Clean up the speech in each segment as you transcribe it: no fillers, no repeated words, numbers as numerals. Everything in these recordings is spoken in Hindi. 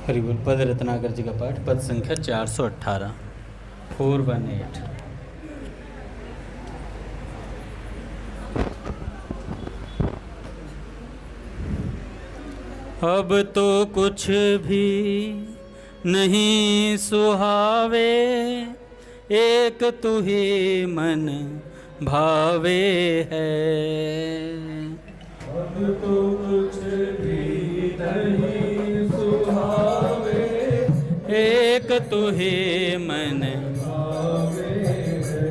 हरि बोल। पद रत्नाकर जी का पाठ, पद संख्या 418, 418। अब तो कुछ भी नहीं सुहावे, एक तू ही मन भावे है। अब तो कुछ भी नहीं सुहावे, एक तू ही मन भावे है।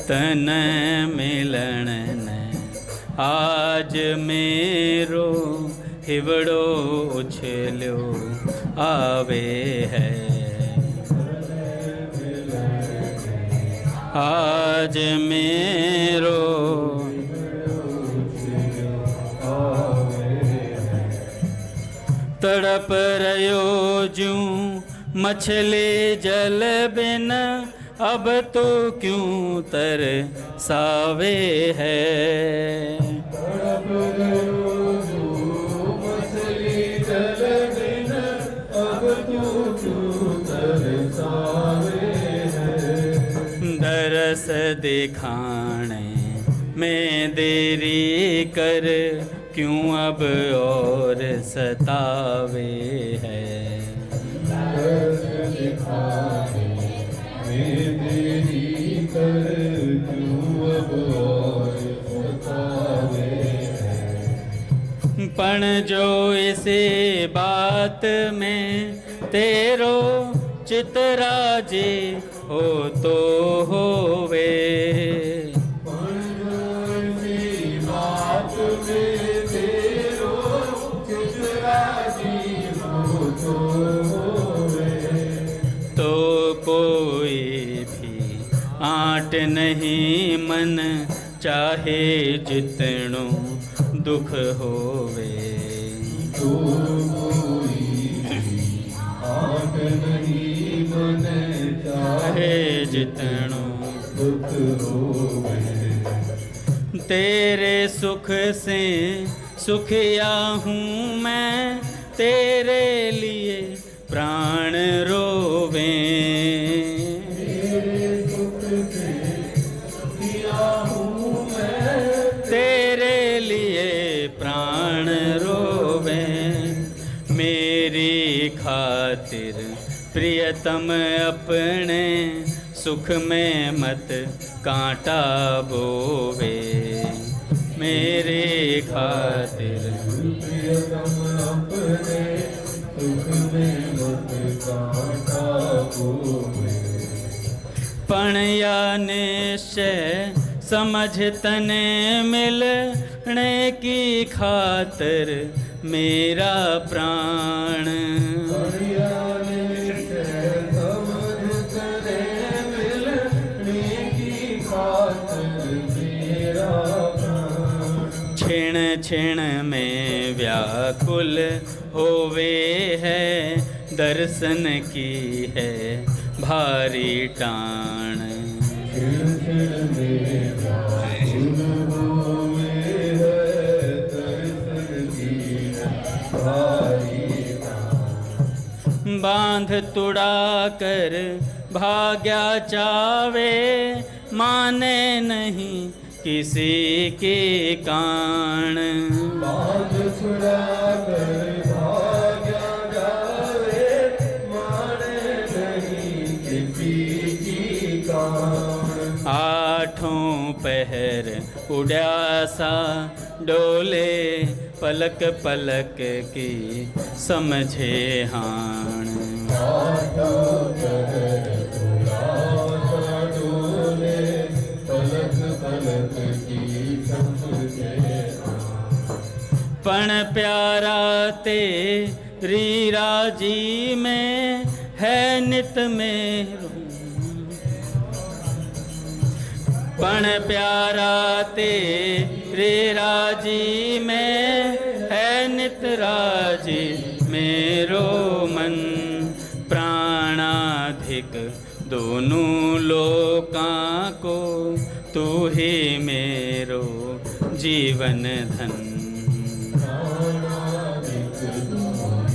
तन मिलन न आज मेरो, हिवड़ो उछलो आवे है। आज मेरो तड़प रयो जूं मछली जल बिन, अब तो क्यों तरसावे है। तड़प रयो जूं मछली जल बिन, अब तू क्यों तरसावे है। दरस दिखाने में देरी कर, क्यों अब और सतावे है। दरस दिखाने में देरी कर, क्यों अब और सतावे है। पण जो इसे बात में तेरो चितराजे हो तो होवे। पण जो इसी बात में तेरो चितराजी हो तो होवे। तो कोई भी आट नहीं मन, चाहे जितनो दुख होवे। तो कोई भी आट नहीं मन, चाहे जितनो दुख होवे। तेरे सुख से सुखिया हूँ मैं, तेरे लिए प्राण रोवे। तेरे सुख से सुखिया हूँ मैं, तेरे लिए प्राण रोवे। मेरी खातिर प्रियतम अपने, सुख में मत कांटा बोवे। मेरे खातिर प्रियतम अपने, सुख में मत कांटा बोवे। पण या निश्चय समझ तने मिलने की खातिर मेरा प्राण। क्षण क्षण में व्याकुल होवे है, दर्शन की है भारी टाण। बांध तुड़ा कर भाग्या चावे, माने नहीं किसी के कान। बांध तुड़ा कर भाग्या चावे, माने नहीं किसी की कान। आठों पहर उड़ासा डोले, पलक पलक की समझे हाण। आठों पहर उड़ासा डोले, पलक पलक की समझे हाण। पण प्यारा तेरी राजी में है नित मेरो, पण प्यारा तेरे राजी में है नित राजी मेरो मन। प्राणाधिक दोनों लोकां को, तू ही मेरो जीवन धन। प्राणाधिक दोनों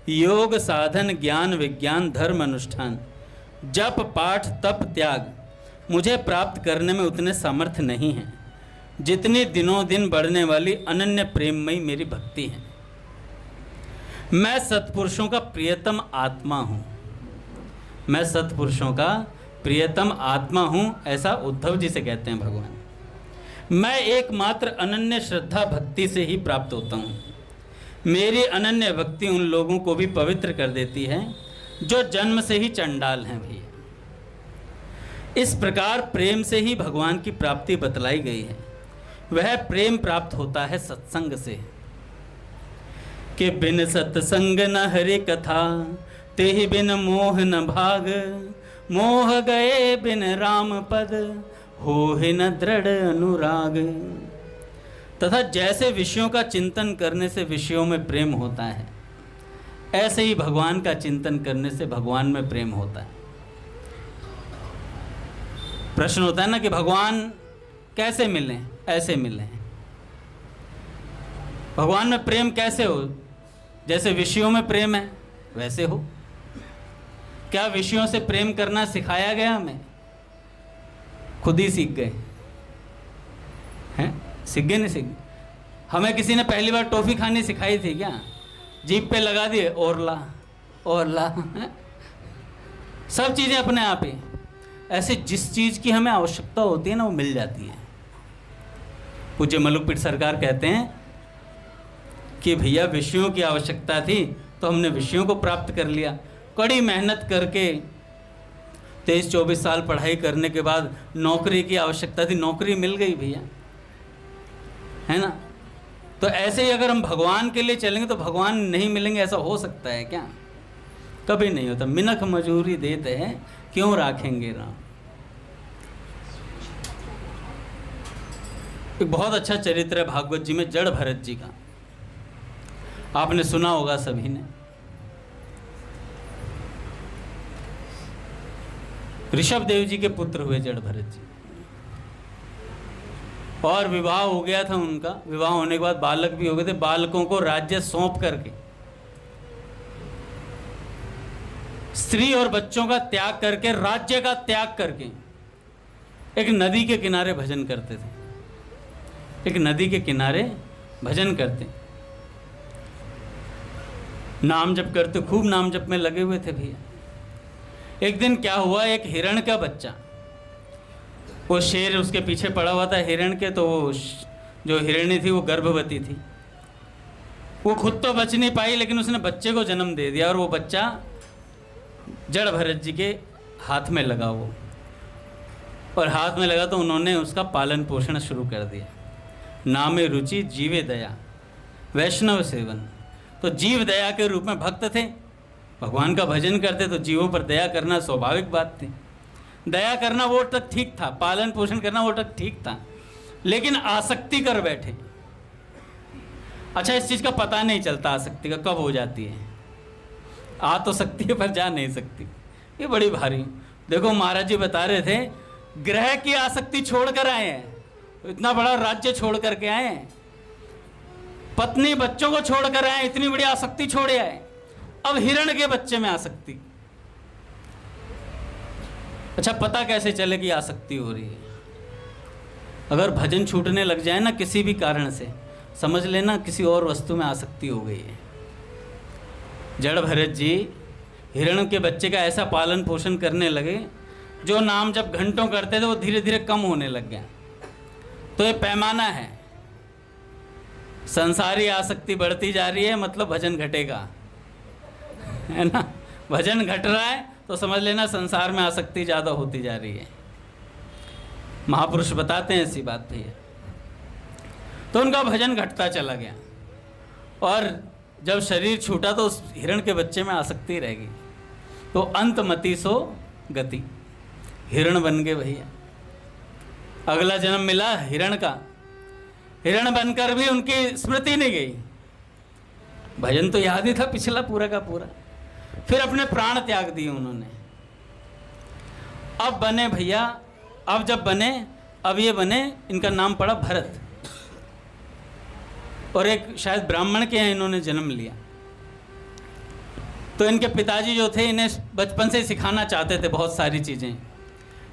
योग साधन ज्ञान विज्ञान धर्म अनुष्ठान जप पाठ तप त्याग मुझे प्राप्त करने में उतने सामर्थ्य नहीं हैं जितनी दिनों दिन बढ़ने वाली अनन्य प्रेममयी मेरी भक्ति है। मैं सत्पुरुषों का प्रियतम आत्मा हूँ, मैं सत्पुरुषों का प्रियतम आत्मा हूँ, ऐसा उद्धव जी से कहते हैं भगवान। मैं एकमात्र अनन्य श्रद्धा भक्ति से ही प्राप्त होता हूँ। मेरी अनन्य भक्ति उन लोगों को भी पवित्र कर देती है जो जन्म से ही चंडाल हैं भैया। इस प्रकार प्रेम से ही भगवान की प्राप्ति बतलाई गई है। वह प्रेम प्राप्त होता है सत्संग से कि बिन सत्संग न हरि कथा तेहि बिन मोह न भाग, मोह गए बिन राम पद होहि न दृढ़ अनुराग। तथा जैसे विषयों का चिंतन करने से विषयों में प्रेम होता है, ऐसे ही भगवान का चिंतन करने से भगवान में प्रेम होता है। प्रश्न होता है ना कि भगवान कैसे मिले? ऐसे मिले। भगवान में प्रेम कैसे हो? जैसे विषयों में प्रेम है वैसे हो। क्या विषयों से प्रेम करना सिखाया गया हमें? खुद ही सीख गए हैं? सीख गए नहीं सीख गए? हमें किसी ने पहली बार टॉफी खानी सिखाई थी क्या? जीभ पे लगा दिए और ला है? सब चीज़ें अपने आप ही। ऐसे जिस चीज़ की हमें आवश्यकता होती है ना वो मिल जाती है। पूज्य मलुकपीठ सरकार कहते हैं कि भैया विषयों की आवश्यकता थी तो हमने विषयों को प्राप्त कर लिया। कड़ी मेहनत करके 23-24 साल पढ़ाई करने के बाद नौकरी की आवश्यकता थी, नौकरी मिल गई भैया, है ना? तो ऐसे ही अगर हम भगवान के लिए चलेंगे तो भगवान नहीं मिलेंगे, ऐसा हो सकता है क्या? कभी नहीं होता। मिनख मजूरी देते हैं क्यों राखेंगे राम। एक बहुत अच्छा चरित्र है भागवत जी में जड़ भरत जी का, आपने सुना होगा सभी ने। ऋषभ देव जी के पुत्र हुए जड़ भरत जी, और विवाह हो गया था उनका। विवाह होने के बाद बालक भी हो गए थे। बालकों को राज्य सौंप करके, स्त्री और बच्चों का त्याग करके, राज्य का त्याग करके एक नदी के किनारे भजन करते थे। एक नदी के किनारे भजन करते, नाम जप करते, खूब नाम जप में लगे हुए थे भैया। एक दिन क्या हुआ, एक हिरण का बच्चा, वो शेर उसके पीछे पड़ा हुआ था हिरण के, तो वो जो हिरणी थी वो गर्भवती थी। वो खुद तो बच नहीं पाई लेकिन उसने बच्चे को जन्म दे दिया, और वो बच्चा जड़ भरत जी के हाथ में लगा वो, और हाथ में लगा तो उन्होंने उसका पालन पोषण शुरू कर दिया। नामे रुचि जीवे दया वैष्णव सेवन। तो जीव दया के रूप में भक्त थे, भगवान का भजन करते, तो जीवों पर दया करना स्वाभाविक बात थी। दया करना वो तक ठीक था, पालन पोषण करना वो तक ठीक था, लेकिन आसक्ति कर बैठे। अच्छा, इस चीज़ का पता नहीं चलता आसक्ति का कब हो जाती है। आ तो सकती है पर जा नहीं सकती, ये बड़ी भारी। देखो महाराज जी बता रहे थे, ग्रह की आसक्ति छोड़ कर आए हैं, इतना बड़ा राज्य छोड़ करके आए हैं, पत्नी बच्चों को छोड़ कर आए, इतनी बड़ी आसक्ति छोड़े आए। अब हिरण के बच्चे में आसक्ति। अच्छा, पता कैसे चले कि आसक्ति हो रही है? अगर भजन छूटने लग जाए ना किसी भी कारण से, समझ लेना किसी और वस्तु में आसक्ति हो गई है। जड़ भरत जी हिरण के बच्चे का ऐसा पालन पोषण करने लगे, जो नाम जब घंटों करते थे वो धीरे धीरे कम होने लग गया। तो ये पैमाना है, संसारी आसक्ति बढ़ती जा रही है मतलब भजन घटेगा, है ना? भजन घट रहा है तो समझ लेना संसार में आसक्ति ज़्यादा होती जा रही है। महापुरुष बताते हैं ऐसी बात भैया। तो उनका भजन घटता चला गया, और जब शरीर छूटा तो उस हिरण के बच्चे में आसक्ति रह गई। तो अंत मति सो गति, हिरण बन गए भैया। अगला जन्म मिला हिरण का, हिरण बनकर भी उनकी स्मृति नहीं गई। भजन तो याद ही था पिछला पूरा का पूरा। फिर अपने प्राण त्याग दिए उन्होंने। अब बने भैया, अब जब बने, अब ये बने, इनका नाम पड़ा भरत, और एक शायद ब्राह्मण के यहाँ इन्होंने जन्म लिया। तो इनके पिताजी जो थे इन्हें बचपन से सिखाना चाहते थे बहुत सारी चीज़ें।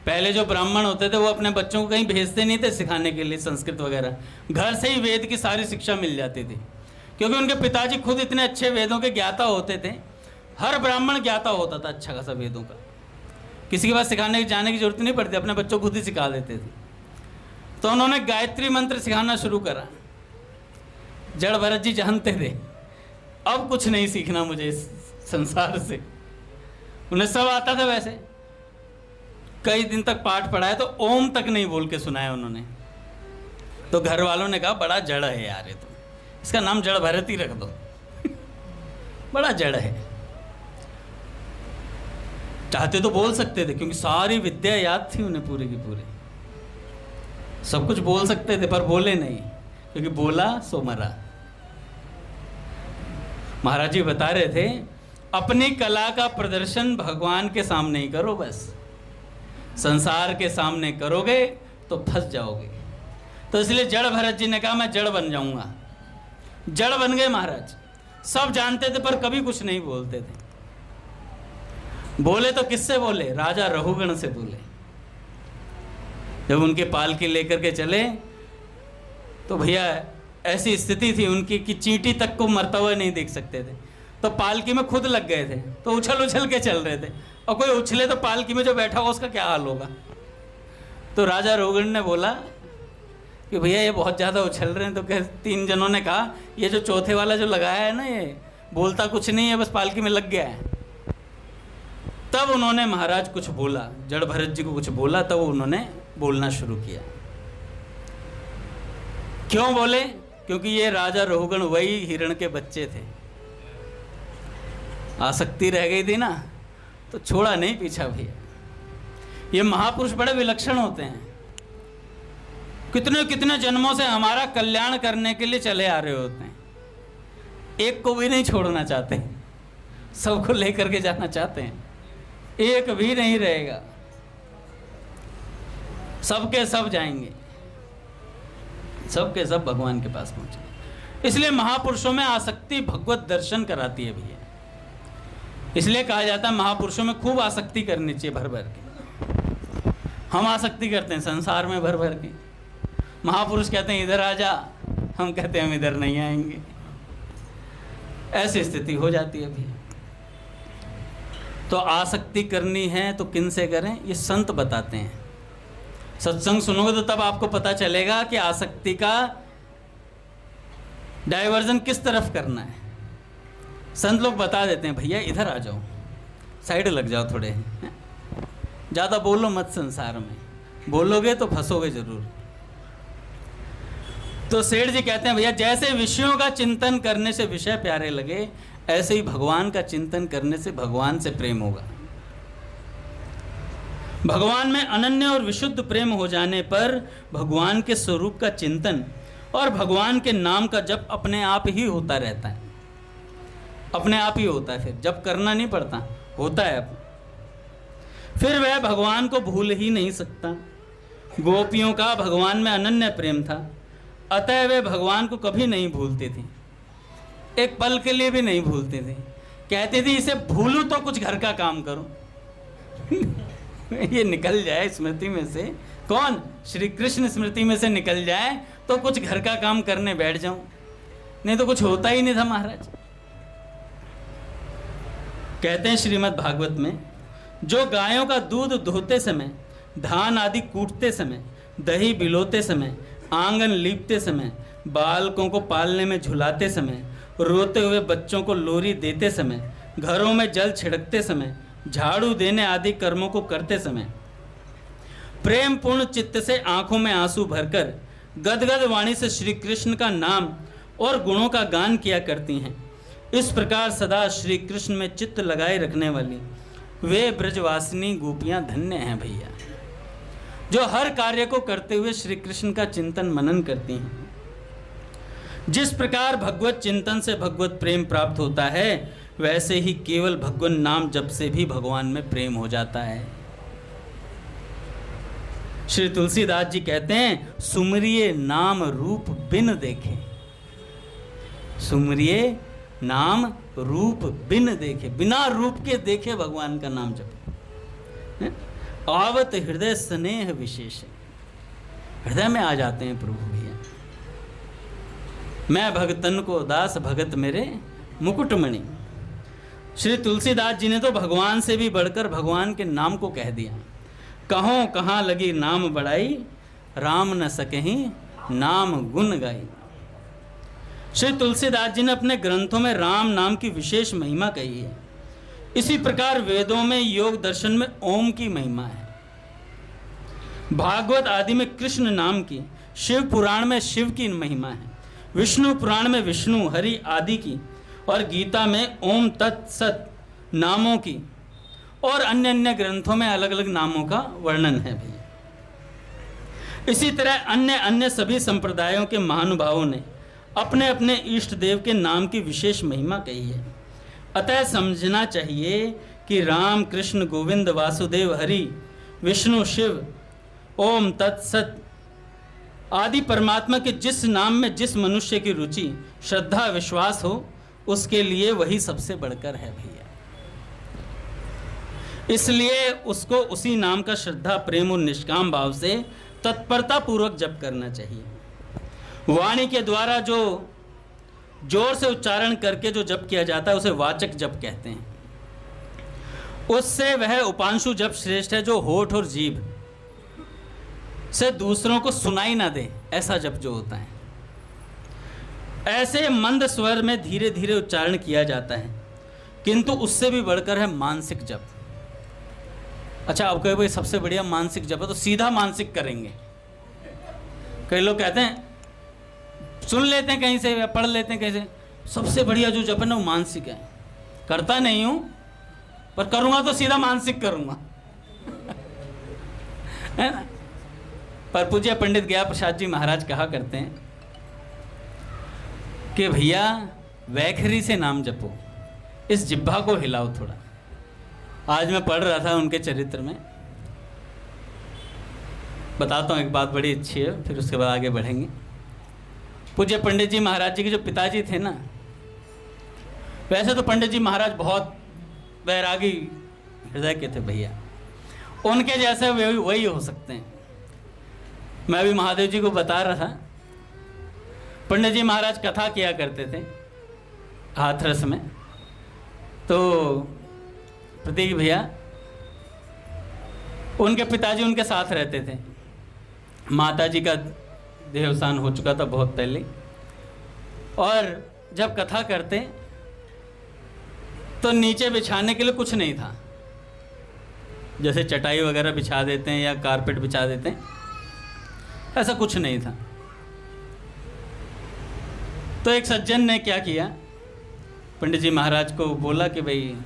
पहले जो ब्राह्मण होते थे वो अपने बच्चों को कहीं भेजते नहीं थे सिखाने के लिए संस्कृत वगैरह, घर से ही वेद की सारी शिक्षा मिल जाती थी, क्योंकि उनके पिताजी खुद इतने अच्छे वेदों के ज्ञाता होते थे। हर ब्राह्मण ज्ञाता होता था अच्छा खासा वेदों का, किसी के पास सिखाने की जाने की जरूरत नहीं पड़ती, अपने बच्चों को खुद ही सिखा देते थे। तो उन्होंने गायत्री मंत्र सिखाना शुरू करा। जड़ भरत जी जानते थे अब कुछ नहीं सीखना मुझे इस संसार से, उन्हें सब आता था। वैसे कई दिन तक पाठ पढ़ाया तो ओम तक नहीं बोल के सुनाया उन्होंने। तो घर वालों ने कहा बड़ा जड़ है यार ये तो, इसका नाम जड़ भरत ही रख दो बड़ा जड़ है। चाहते तो बोल सकते थे क्योंकि सारी विद्या याद थी उन्हें पूरे की पूरे, सब कुछ बोल सकते थे, पर बोले नहीं क्योंकि बोला सो मरा। महाराज जी बता रहे थे अपनी कला का प्रदर्शन भगवान के सामने ही करो, बस संसार के सामने करोगे तो फंस जाओगे। तो इसलिए जड़ भरत जी ने कहा मैं जड़ बन जाऊंगा। जड़ बन गए महाराज, सब जानते थे पर कभी कुछ नहीं बोलते थे। बोले तो किससे बोले? राजा रघुगण से बोले। जब उनके पालकी लेकर के चले तो भैया ऐसी स्थिति थी उनकी कि चींटी तक को मरता हुआ नहीं देख सकते थे, तो पालकी में खुद लग गए थे, तो उछल उछल के चल रहे थे। और कोई उछले तो पालकी में जो बैठा होगा उसका क्या हाल होगा। तो राजा रघुगण ने बोला कि भैया ये बहुत ज़्यादा उछल रहे हैं। तो क्या 3 जनों ने कहा ये जो चौथे वाला जो लगाया है ना ये बोलता कुछ नहीं है, बस पालकी में लग गया है। तब उन्होंने महाराज कुछ बोला, जड़ भरत जी को कुछ बोला, तब उन्होंने बोलना शुरू किया। क्यों बोले? क्योंकि ये राजा रघुगण वही हिरण के बच्चे थे, आसक्ति रह गई थी ना तो छोड़ा नहीं पीछा भैया। ये महापुरुष बड़े विलक्षण होते हैं, कितने कितने जन्मों से हमारा कल्याण करने के लिए चले आ रहे होते हैं, एक को भी नहीं छोड़ना चाहते, सबको लेकर के जाना चाहते हैं, एक भी नहीं रहेगा, सबके सब जाएंगे, सबके सब भगवान के पास पहुंचेंगे। इसलिए महापुरुषों में आसक्ति भगवत दर्शन कराती है भैया। इसलिए कहा जाता है महापुरुषों में खूब आसक्ति करनी चाहिए, भर भर के। हम आसक्ति करते हैं संसार में भर भर के, महापुरुष कहते हैं इधर आ जा, हम कहते हैं हम इधर नहीं आएंगे। ऐसी स्थिति हो जाती है भैया। तो आसक्ति करनी है तो किन से करें? ये संत बताते हैं। सत्संग सुनोगे तो तब आपको पता चलेगा कि आसक्ति का डाइवर्जन किस तरफ करना है। संत लोग बता देते हैं भैया इधर आ जाओ, साइड लग जाओ थोड़े, ज़्यादा बोलो मत संसार में, बोलोगे तो फंसोगे जरूर। तो सेठ जी कहते हैं भैया जैसे विषयों का चिंतन करने से विषय प्यारे लगे, ऐसे ही भगवान का चिंतन करने से भगवान से प्रेम होगा। भगवान में अनन्य और विशुद्ध प्रेम हो जाने पर भगवान के स्वरूप का चिंतन और भगवान के नाम का जप अपने आप ही होता रहता है, अपने आप ही होता है, फिर जप करना नहीं पड़ता, होता है अब। फिर वह भगवान को भूल ही नहीं सकता। गोपियों का भगवान में अनन्य प्रेम था, अतः वे भगवान को कभी नहीं भूलते थे, एक पल के लिए भी नहीं भूलते थे। कहते थे इसे भूलूं तो कुछ घर का काम करूं ये निकल जाए स्मृति में से, कौन? श्री कृष्ण स्मृति में से निकल जाए तो कुछ घर का काम करने बैठ जाऊं, नहीं तो कुछ होता ही नहीं था महाराज। कहते हैं श्रीमद् भागवत में, जो गायों का दूध दोहते समय, धान आदि कूटते समय, दही बिलोते समय, आंगन लीपते समय, बालकों को पालने में झुलाते समय, रोते हुए बच्चों को लोरी देते समय, घरों में जल छिड़कते समय, झाड़ू देने आदि कर्मों को करते समय, प्रेम पूर्ण चित्त से आंखों में आंसू भरकर गदगद वाणी से श्री कृष्ण का नाम और गुणों का गान किया करती हैं, इस प्रकार सदा श्री कृष्ण में चित्त लगाए रखने वाली वे ब्रजवासिनी गोपियां धन्य हैं भैया, जो हर कार्य को करते हुए श्री कृष्ण का चिंतन मनन करती हैं। जिस प्रकार भगवत चिंतन से भगवत प्रेम प्राप्त होता है, वैसे ही केवल भगवान नाम जप से भी भगवान में प्रेम हो जाता है। श्री तुलसीदास जी कहते हैं, सुमरिये नाम रूप बिन देखे, सुमरिये नाम रूप बिन देखे, बिना रूप के देखे भगवान का नाम जपो। आवत हृदय स्नेह विशेष, हृदय में आ जाते हैं प्रभु भैया। मैं भगतन को दास भगत मेरे मुकुटमणि। श्री तुलसीदास जी ने तो भगवान से भी बढ़कर भगवान के नाम को कह दिया। कहों कहाँ लगी नाम बढ़ाई, राम न सकेही नाम गुण गाई। श्री तुलसीदास जी ने अपने ग्रंथों में राम नाम की विशेष महिमा कही है। इसी प्रकार वेदों में, योग दर्शन में ओम की महिमा है। भागवत आदि में कृष्ण नाम की, शिव पुराण में शिव की महिमा है, विष्णु पुराण में विष्णु हरि आदि की, और गीता में ओम तत्सत नामों की, और अन्य अन्य ग्रंथों में अलग अलग नामों का वर्णन है भी। इसी तरह अन्य अन्य सभी संप्रदायों के महानुभावों ने अपने अपने इष्ट देव के नाम की विशेष महिमा कही है। अतः समझना चाहिए कि राम कृष्ण गोविंद वासुदेव हरि विष्णु शिव ओम तत्सत आदि परमात्मा के जिस नाम में जिस मनुष्य की रुचि श्रद्धा विश्वास हो, उसके लिए वही सबसे बढ़कर है भैया। इसलिए उसको उसी नाम का श्रद्धा प्रेम और निष्काम भाव से तत्परता पूर्वक जप करना चाहिए। वाणी के द्वारा जो जोर से उच्चारण करके जो जप किया जाता है उसे वाचक जप कहते हैं। उससे वह उपांशु जप श्रेष्ठ है जो होठ और जीभ से दूसरों को सुनाई ना दे, ऐसा जप जो होता है। ऐसे मंद स्वर में धीरे धीरे उच्चारण किया जाता है, किंतु उससे भी बढ़कर है मानसिक जप। अच्छा, अब कहे भाई सबसे बढ़िया मानसिक जप है तो सीधा मानसिक करेंगे। कई लोग कहते हैं, सुन लेते हैं कहीं से या पढ़ लेते हैं कहीं से, सबसे बढ़िया जो जप है ना वो मानसिक है। करता नहीं हूं, पर करूंगा तो सीधा मानसिक करूंगा है ना। पर पूज्य पंडित गया प्रसाद जी महाराज कहा करते हैं कि भैया वैखरी से नाम जपो, इस जिह्वा को हिलाओ थोड़ा। आज मैं पढ़ रहा था उनके चरित्र में, बताता हूँ एक बात बड़ी अच्छी है, फिर उसके बाद आगे बढ़ेंगे। पूज्य पंडित जी महाराज जी के जो पिताजी थे ना, वैसे तो पंडित जी महाराज बहुत वैरागी हृदय के थे भैया, उनके जैसे वही हो सकते हैं। मैं भी महादेव जी को बता रहा था, पंडित जी महाराज कथा किया करते थे हाथरस में। तो प्रतीक भैया, उनके पिताजी उनके साथ रहते थे। माता जी का देहावसान हो चुका था बहुत पहले, और जब कथा करते तो नीचे बिछाने के लिए कुछ नहीं था, जैसे चटाई वगैरह बिछा देते हैं या कारपेट बिछा देते हैं, ऐसा कुछ नहीं था। तो एक सज्जन ने क्या किया, पंडित जी महाराज को बोला कि भाई,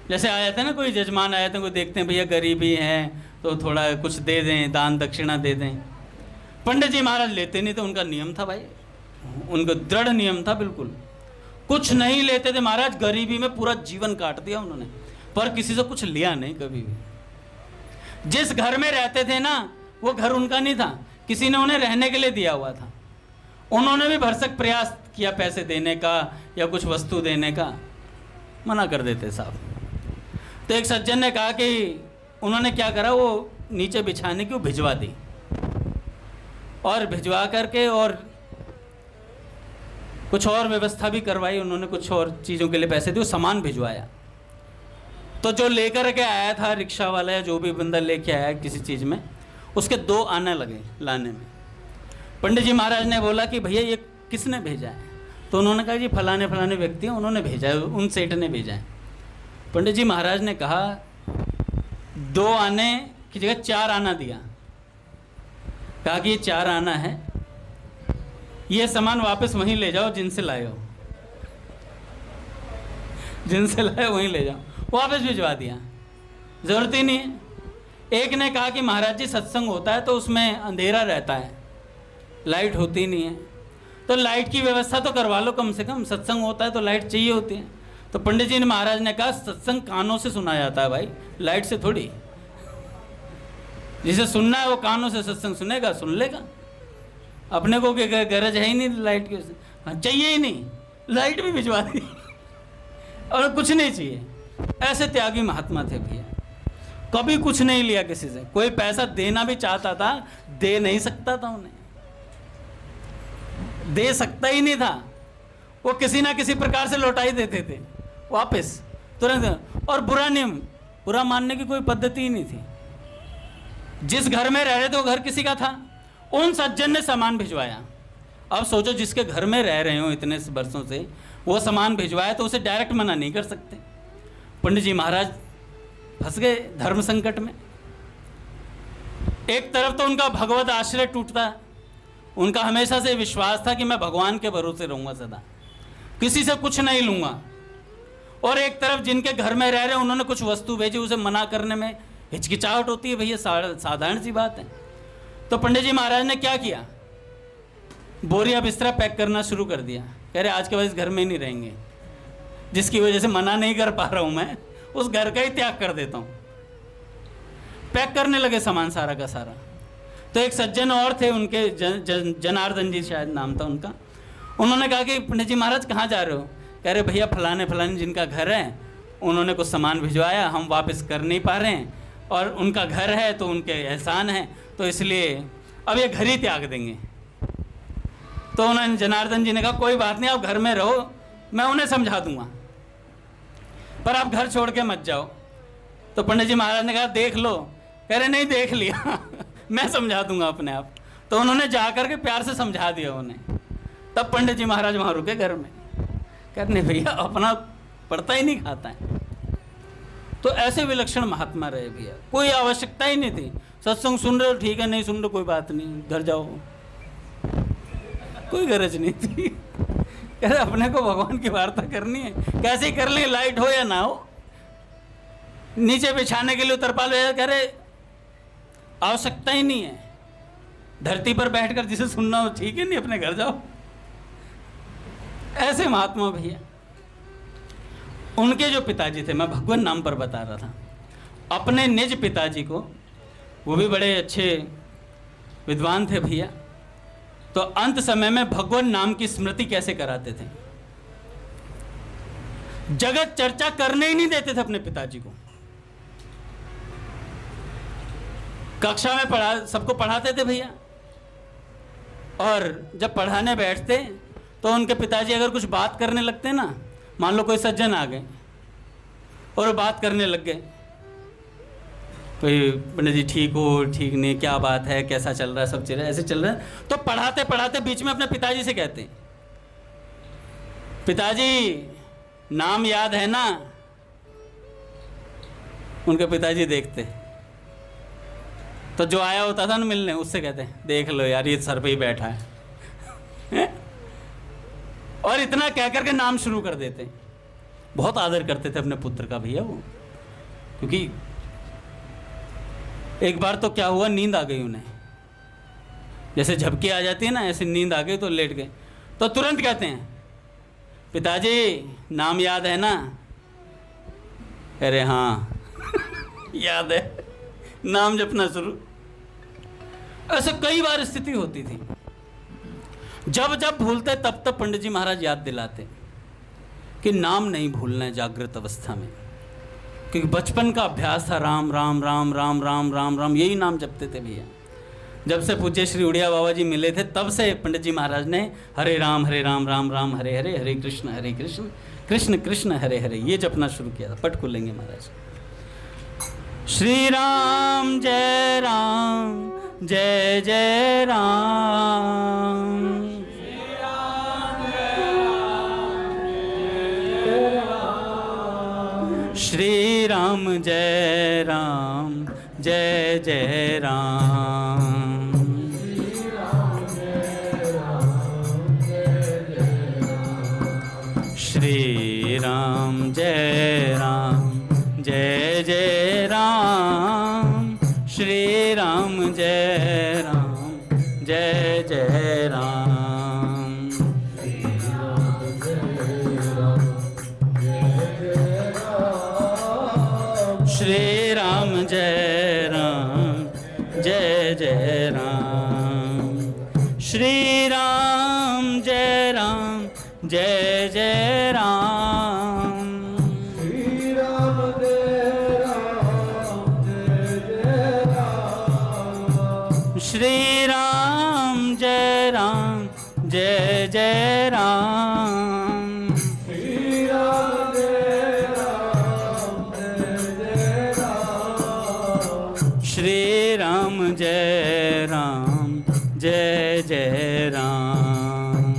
जैसे आया था ना कोई जजमान आया था, कोई देखते हैं भैया गरीबी है तो थोड़ा कुछ दे दें, दान दक्षिणा दे दें। पंडित जी महाराज लेते नहीं थे, उनका नियम था भाई, उनका दृढ़ नियम था, बिल्कुल कुछ नहीं लेते थे महाराज। गरीबी में पूरा जीवन काट दिया उन्होंने, पर किसी से कुछ लिया नहीं कभी भी। जिस घर में रहते थे ना वो घर उनका नहीं था, किसी ने उन्हें रहने के लिए दिया हुआ था। उन्होंने भी भरसक प्रयास किया पैसे देने का या कुछ वस्तु देने का, मना कर देते साहब। तो एक सज्जन ने कहा कि उन्होंने क्या करा, वो नीचे बिछाने की वो भिजवा दी, और भिजवा करके और कुछ और व्यवस्था भी करवाई उन्होंने, कुछ और चीज़ों के लिए पैसे दिए, सामान भिजवाया। तो जो लेकर के आया था रिक्शा वाला या जो भी बंदा लेके आया किसी चीज़ में, उसके 2 आने लगे लाने में। पंडित जी महाराज ने बोला कि भैया ये किसने भेजा है? तो उन्होंने कहा जी फलाने फलाने व्यक्ति हैं, उन्होंने भेजा है, उन सेठ ने भेजा है। पंडित जी महाराज ने कहा 2 आने की जगह 4 आना दिया, कहा कि ये 4 आना है, ये सामान वापस वहीं ले जाओ जिनसे लाए हो, जिनसे लाए वहीं ले जाओ। वापस भिजवा दिया, ज़रूरत ही नहीं है। एक ने कहा कि महाराज जी सत्संग होता है तो उसमें अंधेरा रहता है, लाइट होती नहीं है, तो लाइट की व्यवस्था तो करवा लो कम से कम, सत्संग होता है तो लाइट चाहिए होती है। तो पंडित जी ने महाराज ने कहा सत्संग कानों से सुना जाता है भाई, लाइट से थोड़ी। जिसे सुनना है वो कानों से सत्संग सुनेगा, सुन लेगा। अपने को गरज है ही नहीं लाइट की, चाहिए ही नहीं, लाइट भी भिजवा दी और कुछ नहीं चाहिए। ऐसे त्यागी महात्मा थे भैया, कभी कुछ नहीं लिया किसी से। कोई पैसा देना भी चाहता था, दे नहीं सकता था, उन्हें दे सकता ही नहीं था। वो किसी ना किसी प्रकार से लौटा ही देते थे वापस तुरंत। और बुरा नहीं, बुरा मानने की कोई पद्धति ही नहीं थी। जिस घर में रह रहे थे वो घर किसी का था, उन सज्जन ने सामान भिजवाया। अब सोचो, जिसके घर में रह रहे हो इतने वर्षों से, वो सामान भिजवाया तो उसे डायरेक्ट मना नहीं कर सकते। पंडित जी महाराज फंस गए धर्म संकट में। एक तरफ तो उनका भगवत आश्रय टूटता, उनका हमेशा से विश्वास था कि मैं भगवान के भरोसे रहूंगा सदा, किसी से कुछ नहीं लूंगा। और एक तरफ जिनके घर में रह रहे उन्होंने कुछ वस्तु भेजी, उसे मना करने में हिचकिचाहट होती है भैया, साधारण सी बात है। तो पंडित जी महाराज ने क्या किया, बोरिया बिस्तरा पैक करना शुरू कर दिया। कह रहे आज के बाद इस घर में ही नहीं रहेंगे, जिसकी वजह से मना नहीं कर पा रहा हूं मैं, उस घर का ही त्याग कर देता हूं। पैक करने लगे सामान सारा का सारा। तो एक सज्जन और थे उनके, जनार्दन जी शायद नाम था उनका। उन्होंने कहा कि पंडित जी महाराज कहाँ जा रहे हो? कह रहे भैया फलाने फलाने जिनका घर है, उन्होंने कुछ सामान भिजवाया, हम वापस कर नहीं पा रहे हैं, और उनका घर है तो उनके एहसान है, तो इसलिए अब ये घर ही त्याग देंगे। तो उन्होंने, जनार्दन जी ने कहा कोई बात नहीं, आप घर में रहो, मैं उन्हें समझा दूंगा, पर आप घर छोड़ के मत जाओ। तो पंडित जी महाराज ने कहा देख लो। कह रहे नहीं, देख लिया मैं समझा दूंगा अपने आप। तो उन्होंने जाकर के प्यार से समझा दिया उन्हें। तब पंडित जी महाराज वहाँ रुके घर में। कहने भैया अपना पड़ता ही नहीं खाता है। तो ऐसे विलक्षण महात्मा रहे भैया, कोई आवश्यकता ही नहीं थी। सत्संग सुन रहे हो ठीक है, नहीं सुन रहे कोई बात नहीं, घर जाओ, कोई गरज नहीं थी। कह रहे अपने को भगवान की वार्ता करनी है, कैसे ही कर ले, लाइट हो या ना हो, नीचे बिछाने के लिए तरपाल। कह रहे आवश्यकता ही नहीं है, धरती पर बैठकर जिसे सुनना हो ठीक है, नहीं अपने घर जाओ। ऐसे महात्मा भैया। उनके जो पिताजी थे, मैं भगवान नाम पर बता रहा था, अपने निज पिताजी को, वो भी बड़े अच्छे विद्वान थे भैया, तो अंत समय में भगवान नाम की स्मृति कैसे कराते थे, जगत चर्चा करने ही नहीं देते थे अपने पिताजी को। कक्षा में सबको पढ़ाते थे भैया, और जब पढ़ाने बैठते तो उनके पिताजी अगर कुछ बात करने लगते ना, मान लो कोई सज्जन आ गए और बात करने लग गए, कोई पंडित जी ठीक हो ठीक नहीं, क्या बात है, कैसा चल रहा है, सब चल रहा है, ऐसे चल रहा है, तो पढ़ाते पढ़ाते बीच में अपने पिताजी से कहते हैं पिताजी नाम याद है ना? उनके पिताजी देखते तो जो आया होता था ना मिलने, उससे कहते देख लो यार ये सर पे ही बैठा है और इतना कह करके नाम शुरू कर देते। बहुत आदर करते थे अपने पुत्र का भैया वो, क्योंकि एक बार तो क्या हुआ, नींद आ गई उन्हें, जैसे झपकी आ जाती है ना, ऐसे नींद आ गई तो लेट गए। तो तुरंत कहते हैं पिताजी नाम याद है ना? अरे हाँ याद है, नाम जपना शुरू। ऐसे कई बार स्थिति होती थी, जब जब भूलते तब तब पंडित जी महाराज याद दिलाते कि नाम नहीं भूलना है जागृत अवस्था में, क्योंकि बचपन का अभ्यास था राम राम राम राम राम राम राम, यही नाम जपते थे भैया। जब से पूज्य श्री उड़िया बाबा जी मिले थे तब से पंडित जी महाराज ने हरे राम राम राम हरे हरे, हरे कृष्ण कृष्ण कृष्ण हरे हरे, ये जपना शुरू किया था। पट खोलेंगे महाराज। श्री राम जय जय राम, श्री राम जय जय राम, श्री राम जय जय राम, श्री राम जय जय राम, श्री राम जय जय राम, श्री राम जय जय राम, जय जय राम।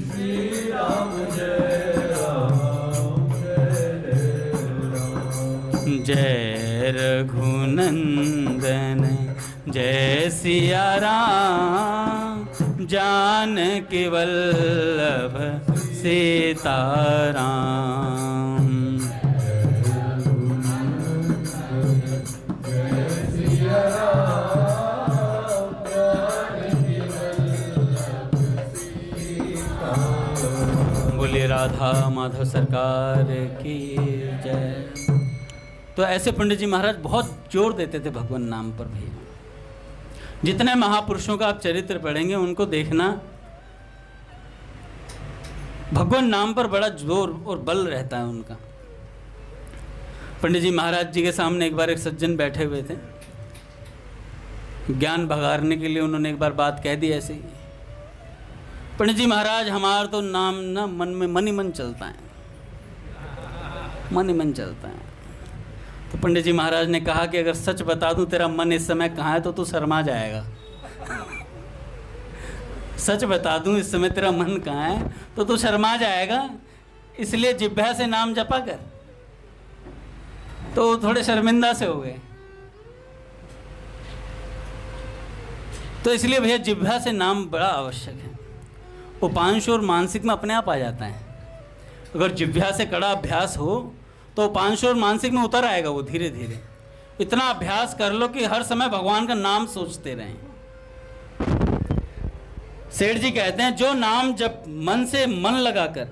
श्री राम जय राम, जय जय राम। जय रघुनंदन जय सिया राम, जानकी वल्लभ सीताराम। बोले राधा माधव सरकार की जय। तो ऐसे पंडित जी महाराज बहुत जोर देते थे भगवान नाम पर भी। जितने महापुरुषों का आप चरित्र पढ़ेंगे उनको देखना, भगवान नाम पर बड़ा जोर और बल रहता है उनका। पंडित जी महाराज जी के सामने एक बार एक सज्जन बैठे हुए थे, ज्ञान भगारने के लिए उन्होंने एक बार बात कह दी ऐसे ही। पंडित जी महाराज, हमारा तो नाम ना मन में मन ही मन चलता है, मन ही मन चलता है। तो पंडित जी महाराज ने कहा कि अगर सच बता दूं तेरा मन इस समय कहाँ है तो तू शर्मा जाएगा। सच बता दूं इस समय तेरा मन कहाँ है तो तू शर्मा जाएगा, इसलिए जिह्वा से नाम जपा कर। तो थोड़े शर्मिंदा से हो गए। तो इसलिए भैया जिह्वा से नाम बड़ा आवश्यक है। उपांश और मानसिक में अपने आप आ जाता है। अगर जिह्वा से कड़ा अभ्यास हो तो उपांश और मानसिक में उतर आएगा वो धीरे धीरे। इतना अभ्यास कर लो कि हर समय भगवान का नाम सोचते रहें। सेठ जी कहते हैं जो नाम जब मन से मन लगाकर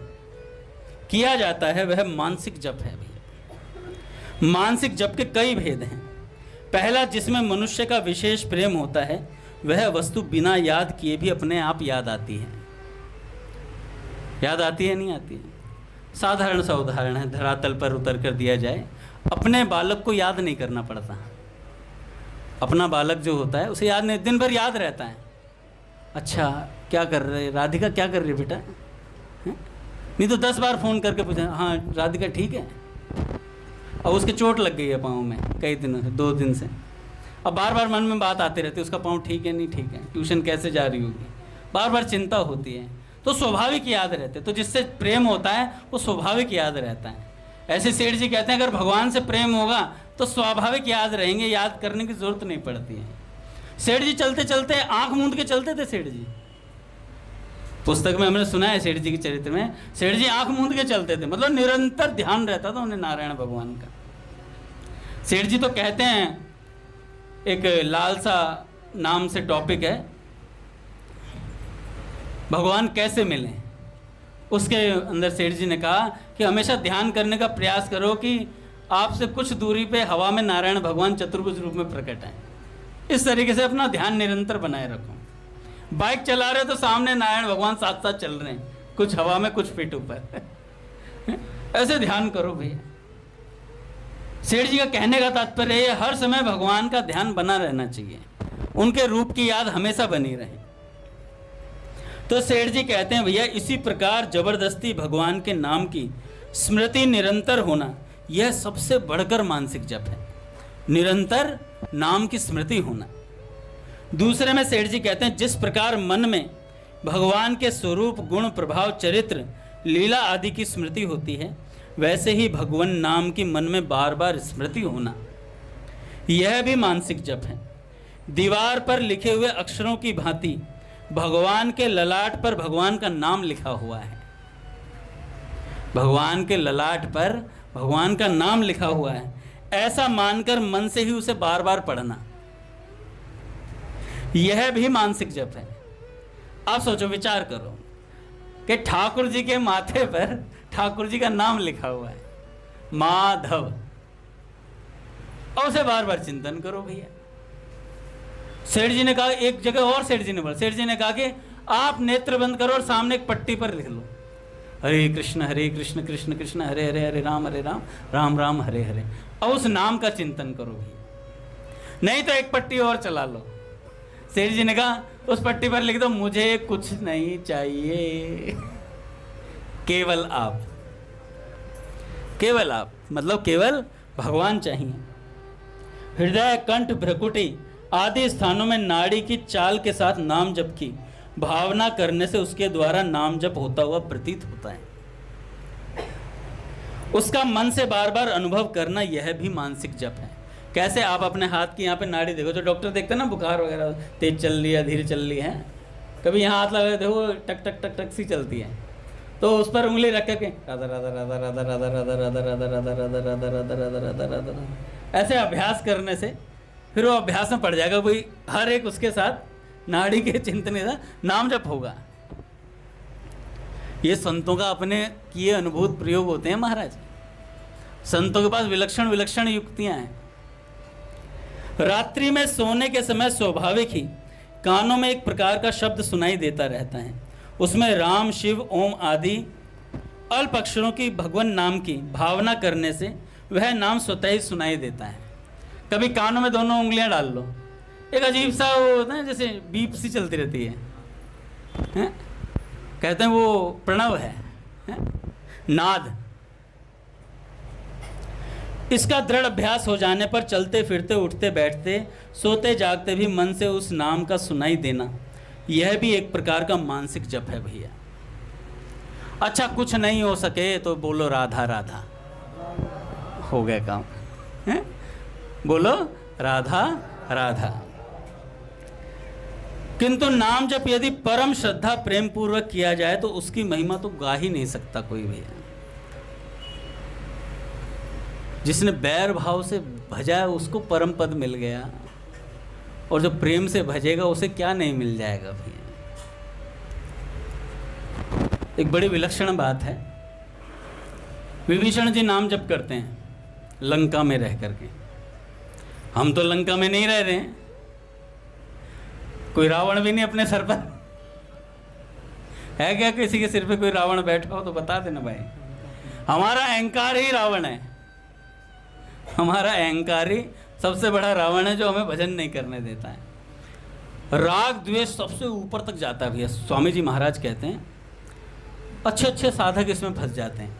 किया जाता है वह मानसिक जप है भैया। मानसिक जप के कई भेद हैं। पहला, जिसमें मनुष्य का विशेष प्रेम होता है, वह वस्तु बिना याद किए भी अपने आप याद आती है। याद आती है नहीं आती है? साधारण सा उदाहरण है, धरातल पर उतर कर दिया जाए। अपने बालक को याद नहीं करना पड़ता। अपना बालक जो होता है उसे याद नहीं, दिन भर याद रहता है। अच्छा क्या कर रहे, राधिका क्या कर रही है बेटा? नहीं तो 10 बार फ़ोन करके पूछा, हाँ राधिका ठीक है। और उसके चोट लग गई है पाँव में कई दिनों से, 2 दिन से। अब बार बार मन में बात आती रहती है, उसका पाँव ठीक है नहीं ठीक है, ट्यूशन कैसे जा रही होगी, बार बार चिंता होती है। तो स्वाभाविक याद रहते। तो जिससे प्रेम होता है वो स्वाभाविक याद रहता है। ऐसे सेठ जी कहते हैं अगर भगवान से प्रेम होगा तो स्वाभाविक याद रहेंगे, याद करने की जरूरत नहीं पड़ती है। सेठ जी चलते चलते आंख मूंद के चलते थे। सेठ जी, पुस्तक में हमने सुना है सेठ जी के चरित्र में, सेठ जी आंख मूंद के चलते थे, मतलब निरंतर ध्यान रहता था उन्हें नारायण भगवान का। सेठ जी तो कहते हैं, एक लालसा नाम से टॉपिक है, भगवान कैसे मिले। उसके अंदर सेठ जी ने कहा कि हमेशा ध्यान करने का प्रयास करो कि आपसे कुछ दूरी पे हवा में नारायण भगवान चतुर्भुज रूप में प्रकट हैं। इस तरीके से अपना ध्यान निरंतर बनाए रखो। बाइक चला रहे तो सामने नारायण भगवान साथ साथ चल रहे हैं, कुछ हवा में कुछ फीट ऊपर। ऐसे ध्यान करो भैया। सेठ जी का कहने का तात्पर्य है हर समय भगवान का ध्यान बना रहना चाहिए, उनके रूप की याद हमेशा बनी रहे। तो सेठ जी कहते हैं भैया इसी प्रकार जबरदस्ती भगवान के नाम की स्मृति निरंतर होना, यह सबसे बढ़कर मानसिक जप है। निरंतर नाम की स्मृति होना। दूसरे में सेठ जी कहते हैं जिस प्रकार मन में भगवान के स्वरूप, गुण, प्रभाव, चरित्र, लीला आदि की स्मृति होती है, वैसे ही भगवान नाम की मन में बार बार स्मृति होना, यह भी मानसिक जप है। दीवार पर लिखे हुए अक्षरों की भांति भगवान के ललाट पर भगवान का नाम लिखा हुआ है। भगवान के ललाट पर भगवान का नाम लिखा हुआ है, ऐसा मानकर मन से ही उसे बार बार पढ़ना, यह भी मानसिक जप है। आप सोचो, विचार करो कि ठाकुर जी के माथे पर ठाकुर जी का नाम लिखा हुआ है, माधव, और उसे बार बार चिंतन करो भैया। सेठ जी ने कहा, एक जगह और सेठ जी ने बोला, सेठ जी ने कहा कि आप नेत्र बंद करो और सामने एक पट्टी पर लिख लो, हरे कृष्ण कृष्ण कृष्ण हरे हरे, हरे राम राम राम हरे हरे, और उस नाम का चिंतन करो भैया। नहीं तो एक पट्टी और चला लो। सेठ जी ने कहा उस पट्टी पर लिख दो, मुझे कुछ नहीं चाहिए, केवल आप, केवल आप, मतलब केवल भगवान चाहिए। हृदय, कंठ, भ्रकुटी आदि स्थानों में नाड़ी की चाल के साथ नाम जप की भावना करने से उसके द्वारा नाम जप होता हुआ प्रतीत होता है। उसका मन से बार बार अनुभव करना यह भी मानसिक जप है। कैसे? आप अपने हाथ की यहाँ पे नाड़ी देखो, जो डॉक्टर देखते हैं ना बुखार वगैरह, तेज चल रही है धीरे चल रही है, कभी यहाँ हाथ लगा देखो टक टक टक टक सी चलती है, तो उस पर उंगली रख के राधा राधा राधा राधा राधा राधा राधा राधा राधा राधा राधा राधा राधा राधा राधा ऐसे अभ्यास करने से फिर वो अभ्यास में पड़ जाएगा, कोई हर एक उसके साथ नाड़ी के चिंतन का नाम जप होगा। ये संतों का अपने किए अनुभूत प्रयोग होते हैं महाराज। संतों के पास विलक्षण विलक्षण युक्तियां हैं। रात्रि में सोने के समय स्वाभाविक ही कानों में एक प्रकार का शब्द सुनाई देता रहता है। उसमें राम, शिव, ओम आदि अल्प अक्षरों की भगवान नाम की भावना करने से वह नाम स्वतः ही सुनाई देता है। कभी कानों में दोनों उंगलियां डाल लो, एक अजीब सा वो होता है जैसे बीप सी चलती रहती है, हैं? कहते हैं वो प्रणव है, नाद। इसका दृढ़ अभ्यास हो जाने पर चलते फिरते उठते बैठते सोते जागते भी मन से उस नाम का सुनाई देना, यह भी एक प्रकार का मानसिक जप है भैया। अच्छा कुछ नहीं हो सके तो बोलो राधा राधा, हो गया काम, है? बोलो राधा राधा। किंतु नाम जप यदि परम श्रद्धा प्रेम पूर्वक किया जाए तो उसकी महिमा तो गा ही नहीं सकता कोई भैया। जिसने बैर भाव से भजा उसको परम पद मिल गया, और जो प्रेम से भजेगा उसे क्या नहीं मिल जाएगा भैया। एक बड़ी विलक्षण बात है। विभीषण जी नाम जप करते हैं लंका में रह करके। हम तो लंका में नहीं रह रहे हैं, कोई रावण भी नहीं अपने सर पर है। क्या किसी के सिर पे कोई रावण बैठा हो तो बता देना भाई। हमारा अहंकार ही रावण है, हमारा अहंकार ही सबसे बड़ा रावण है जो हमें भजन नहीं करने देता है। राग द्वेष सबसे ऊपर तक जाता है भैया। स्वामी जी महाराज कहते हैं अच्छे अच्छे साधक इसमें फंस जाते हैं।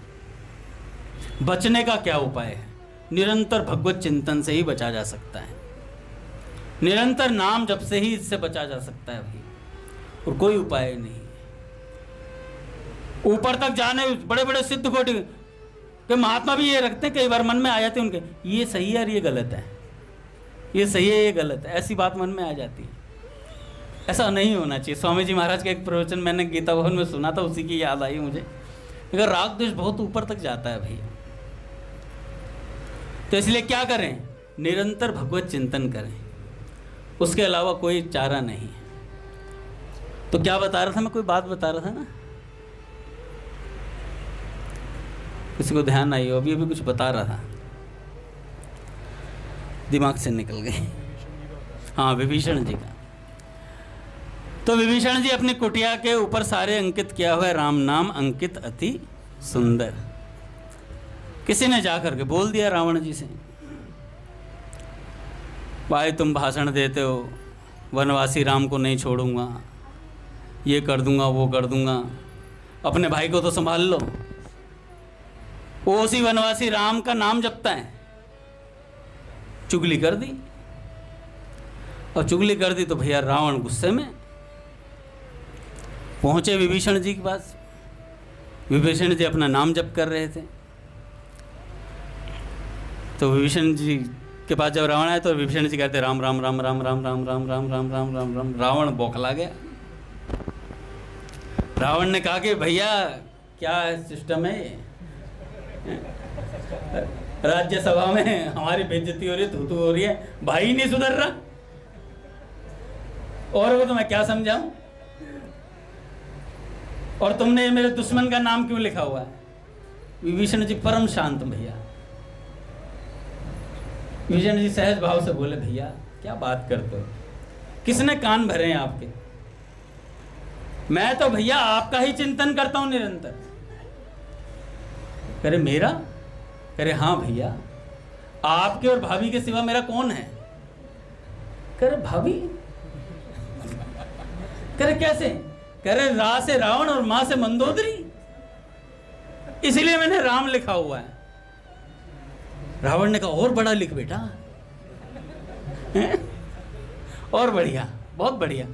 बचने का क्या उपाय है? निरंतर भगवत चिंतन से ही बचा जा सकता है, निरंतर नाम जप से ही इससे बचा जा सकता है भाई, और कोई उपाय नहीं। ऊपर तक जाने बड़े बड़े सिद्ध कोटि के महात्मा भी ये रखते हैं, कई बार मन में आ जाते हैं उनके, ये सही है और ये गलत है, ये सही है ये गलत है, ऐसी बात मन में आ जाती है। ऐसा नहीं होना चाहिए। स्वामी जी महाराज का एक प्रवचन मैंने गीता भवन में सुना था, उसी की याद आई मुझे। अगर राग द्वेष बहुत ऊपर तक जाता है भैया, तो इसलिए क्या करें? निरंतर भगवत चिंतन करें, उसके अलावा कोई चारा नहीं। तो क्या बता रहा था मैं? कोई बात बता रहा था ना, किसी को ध्यान आई हो? अभी अभी कुछ बता रहा था, दिमाग से निकल गई। हाँ, विभीषण जी का। तो विभीषण जी अपनी कुटिया के ऊपर सारे अंकित किया हुआ राम नाम अंकित अति सुंदर। किसी ने जा करके बोल दिया रावण जी से, भाई तुम भाषण देते हो वनवासी राम को नहीं छोड़ूंगा, ये कर दूंगा वो कर दूंगा, अपने भाई को तो संभाल लो। वो उसी वनवासी राम का नाम जपता है। चुगली कर दी, और चुगली कर दी तो भैया रावण गुस्से में पहुंचे विभीषण जी के पास। विभीषण जी अपना नाम जप कर रहे थे, तो विभीषण जी के पास जब रावण आए तो विभीषण जी कहते राम राम राम राम राम राम राम राम राम राम राम राम। रावण बौखला गया। रावण ने कहा कि भैया क्या सिस्टम है ये? राज्यसभा में हमारी बेइज्जती हो रही है, थू थू हो रही है, भाई नहीं सुधर रहा, और वो तो मैं क्या समझाऊं? और तुमने मेरे दुश्मन का नाम क्यों लिखा हुआ है? विभीषण जी परम शांत भैया। विभीषण जी सहज भाव से बोले भैया क्या बात करते हो, किसने कान भरे हैं आपके? मैं तो भैया आपका ही चिंतन करता हूं निरंतर। करे मेरा? करे हाँ भैया, आपके और भाभी के सिवा मेरा कौन है? करे भाभी? करे कैसे? करे रा से रावण और मां से मंदोदरी, इसलिए मैंने राम लिखा हुआ है। रावण ने कहा और बड़ा लिख बेटा। और बढ़िया, बहुत बढ़िया।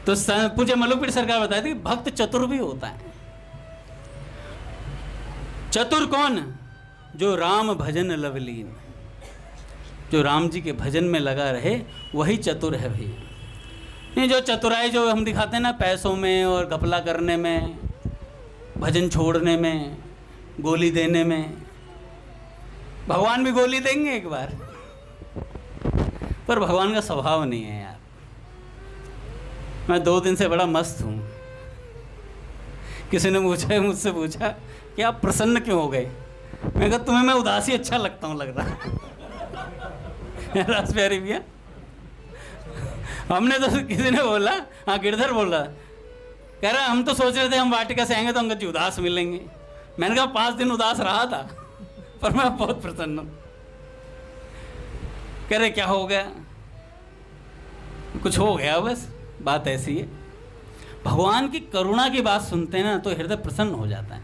तो पूज्य मलुकपीठ सरकार बताई थी भक्त चतुर भी होता है। चतुर कौन? जो राम भजन लवलीन, जो राम जी के भजन में लगा रहे वही चतुर है भैया। नहीं जो चतुराई जो हम दिखाते हैं ना पैसों में और घपला करने में, भजन छोड़ने में, गोली देने में, भगवान भी गोली देंगे एक बार, पर भगवान का स्वभाव नहीं है यार। मैं 2 दिन से बड़ा मस्त हूँ। किसी ने मुझसे पूछा कि आप प्रसन्न क्यों हो गए? मैं कहा तुम्हें मैं उदासी अच्छा लगता हूँ लग रहा है। रास प्यारी भैया, हमने तो किसी ने बोला, हाँ गिरधर बोल रहा, कह रहा हम तो सोच रहे थे हम वाटिका से आएंगे तो अंगद जी उदास मिलेंगे। मैंने कहा 5 दिन उदास रहा था पर मैं बहुत प्रसन्न हूँ। कह रहे क्या हो गया? कुछ हो गया, बस बात ऐसी है। भगवान की करुणा की बात सुनते हैं ना तो हृदय प्रसन्न हो जाता है।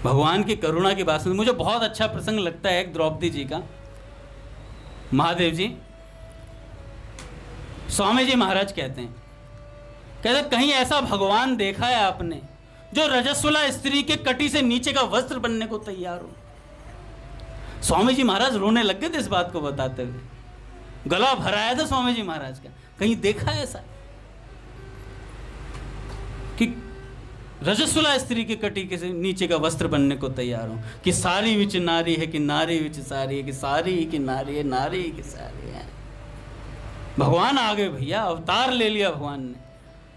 भगवान की करुणा की बात सुनते, मुझे बहुत अच्छा प्रसंग लगता है एक द्रौपदी जी का। महादेव जी, स्वामी जी महाराज कहते कहीं ऐसा भगवान देखा है आपने जो रजस्वला स्त्री के कटी से नीचे का वस्त्र बनने को तैयार हो? स्वामी जी महाराज रोने लग गए थे इस बात को बताते हुए, गला भराया था स्वामी जी महाराज का। कहीं देखा है ऐसा कि रजस्वला स्त्री के कटी के से नीचे का वस्त्र बनने को तैयार हो? कि सारी विच नारी है, कि नारी विच सारी है, कि सारी ही की नारी है, नारी ही की सारी है। भगवान आ गए भैया, अवतार ले लिया भगवान ने।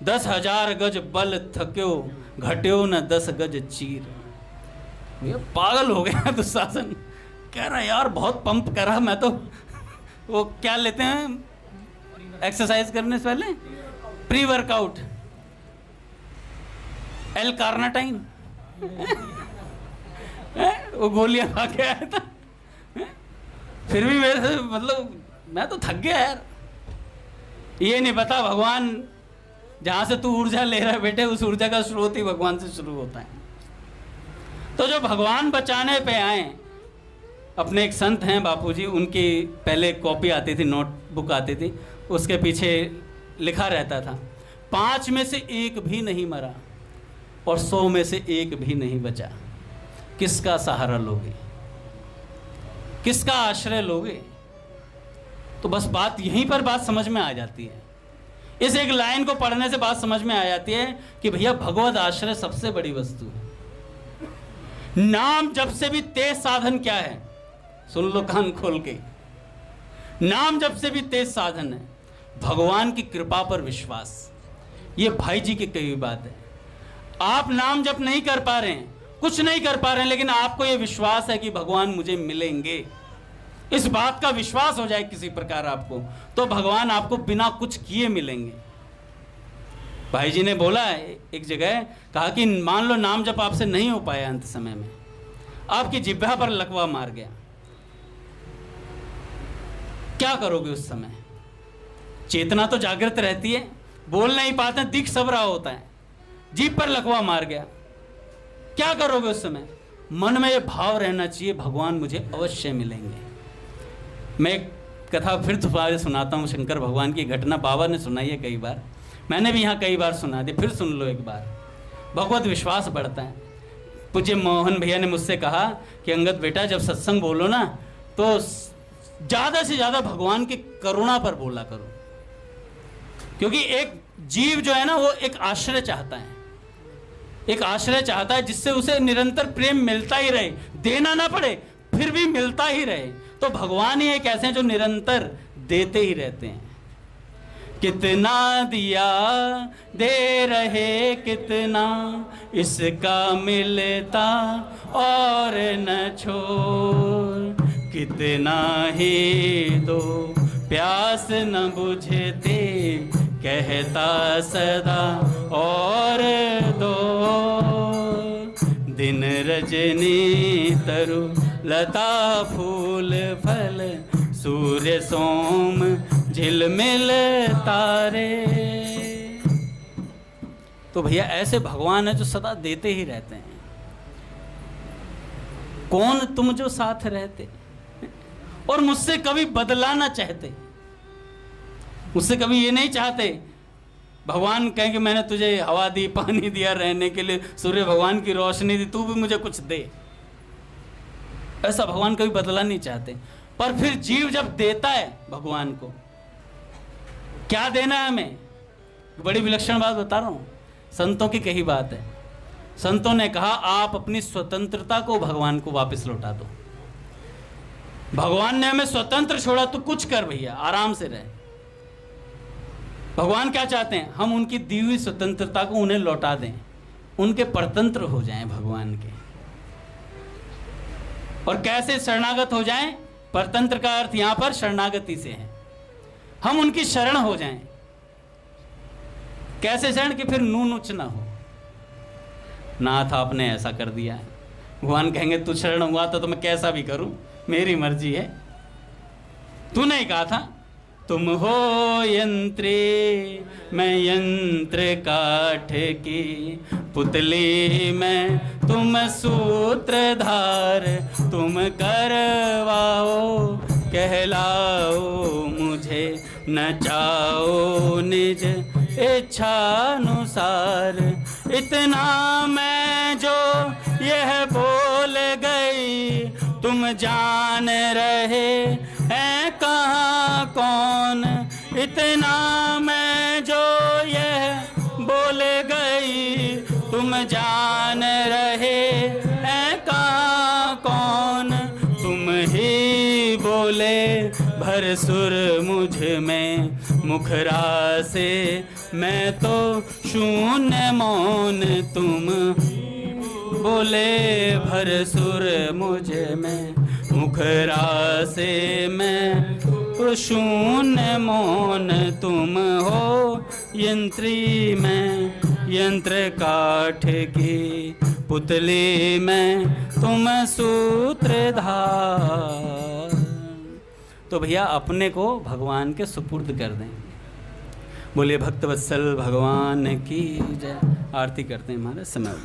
10,000 गज बल थक्यो, घट्यो न 10 गज चीर। भैया पागल हो गया दुशासन, कह रहा यार बहुत पंप करा मैं तो। वो क्या लेते हैं एक्सरसाइज करने से पहले? प्री वर्कआउट, एल कार्नाटाइन, वो गोलियां खा के आया था। फिर भी मेरे से मतलब मैं तो थक गया यार। ये नहीं पता भगवान जहां से तू ऊर्जा ले रहा है बेटे, उस ऊर्जा का स्रोत ही भगवान से शुरू होता है। तो जो भगवान बचाने पे आए, अपने एक संत हैं बापूजी, उनकी पहले कॉपी आती थी, नोटबुक आती थी, उसके पीछे लिखा रहता था 5 में से 1 भी नहीं मरा और 100 में से 1 भी नहीं बचा। किसका सहारा लोगे? किसका आश्रय लोगे? तो बस बात यहीं पर बात समझ में आ जाती है। इस एक लाइन को पढ़ने से बात समझ में आ जाती है कि भैया भगवत आश्रय सबसे बड़ी वस्तु है। नाम जप से भी तेज साधन क्या है? सुन लो कान खोल के, नाम जप से भी तेज साधन है भगवान की कृपा पर विश्वास। ये भाई जी की कही हुई बात है। आप नाम जप नहीं कर पा रहे हैं, कुछ नहीं कर पा रहे हैं, लेकिन आपको ये विश्वास है कि भगवान मुझे मिलेंगे, इस बात का विश्वास हो जाए किसी प्रकार आपको, तो भगवान आपको बिना कुछ किए मिलेंगे। भाई जी ने बोला एक जगह, कहा कि मान लो नाम जप आपसे नहीं हो पाया, अंत समय में आपकी जिह्वा पर लकवा मार गया, क्या करोगे उस समय? चेतना तो जागृत रहती है, बोल नहीं पाते, दिख सब रहा होता है, जीभ पर लकवा मार गया, क्या करोगे उस समय? मन में ये भाव रहना चाहिए भगवान मुझे अवश्य मिलेंगे। मैं एक कथा फिर दोबारा सुनाता हूँ, शंकर भगवान की घटना बाबा ने सुनाई है कई बार, मैंने भी यहाँ कई बार सुना दी, फिर सुन लो एक बार, भगवत विश्वास बढ़ता है। पूज्य मोहन भैया ने मुझसे कहा कि अंगद बेटा जब सत्संग बोलो ना तो ज़्यादा से ज़्यादा भगवान की करुणा पर बोला करो, क्योंकि एक जीव जो है ना वो एक आश्रय चाहता है, एक आश्रय चाहता है जिससे उसे निरंतर प्रेम मिलता ही रहे, देना ना पड़े फिर भी मिलता ही रहे। तो भगवान ही एक ऐसे हैं जो निरंतर देते ही रहते हैं। कितना दिया दे रहे, कितना इसका मिलता और न छोड़, कितना ही दो प्यास न बुझते, कहता सदा और दो, दिन रजनी तरु लता फूल फल, सूर्य सोम झिलमिल तारे। तो भैया ऐसे भगवान है जो सदा देते ही रहते हैं। कौन तुम जो साथ रहते, और मुझसे कभी बदला ना चाहते, मुझसे कभी ये नहीं चाहते भगवान कहें कि मैंने तुझे हवा दी, पानी दिया रहने के लिए, सूर्य भगवान की रोशनी दी, तू भी मुझे कुछ दे। ऐसा भगवान कभी बदला नहीं चाहते। पर फिर जीव जब देता है भगवान को, क्या देना है हमें? बड़ी विलक्षण बात बता रहा हूं, संतों की कही बात है। संतों ने कहा आप अपनी स्वतंत्रता को भगवान को वापस लौटा दो। भगवान ने हमें स्वतंत्र छोड़ा, तो कुछ कर भैया, आराम से रहे। भगवान क्या चाहते हैं? हम उनकी दी हुई स्वतंत्रता को उन्हें लौटा दें, उनके परतंत्र हो जाएं भगवान के। और कैसे शरणागत हो जाएं? परतंत्र का अर्थ यहां पर शरणागति से है। हम उनकी शरण हो जाएं। कैसे शरण? कि फिर नून उच्च ना हो। नाथ आपने ऐसा कर दिया है, भगवान कहेंगे तू शरण हुआ तो मैं कैसा भी करूं, मेरी मर्जी है। तू नहीं कहा था तुम हो यंत्री, मैं यंत्र काठ की पुतली, मैं तुम सूत्रधार, तुम करवाओ कहलाओ, मुझे नचाओ निज इच्छानुसार। इतना मैं जो यह बोल गई, तुम जान रहे हैं कहाँ कौन। इतना मैं जो यह बोल गई, तुम जान रहे हैं कहाँ कौन। तुम ही बोले भर सुर मुझ में, मुखरा से मैं तो शून्य मौन। तुम बोले भर सुर मुझ में, मुखरा से मैं तो शून्य मौन। तुम हो यंत्री, मैं यंत्र काठ की पुतली, मैं तुम सूत्रधार। तो भैया अपने को भगवान के सुपुर्द कर दें। बोलिए भक्तवत्सल भगवान की जय। आरती करते हैं, हमारे समय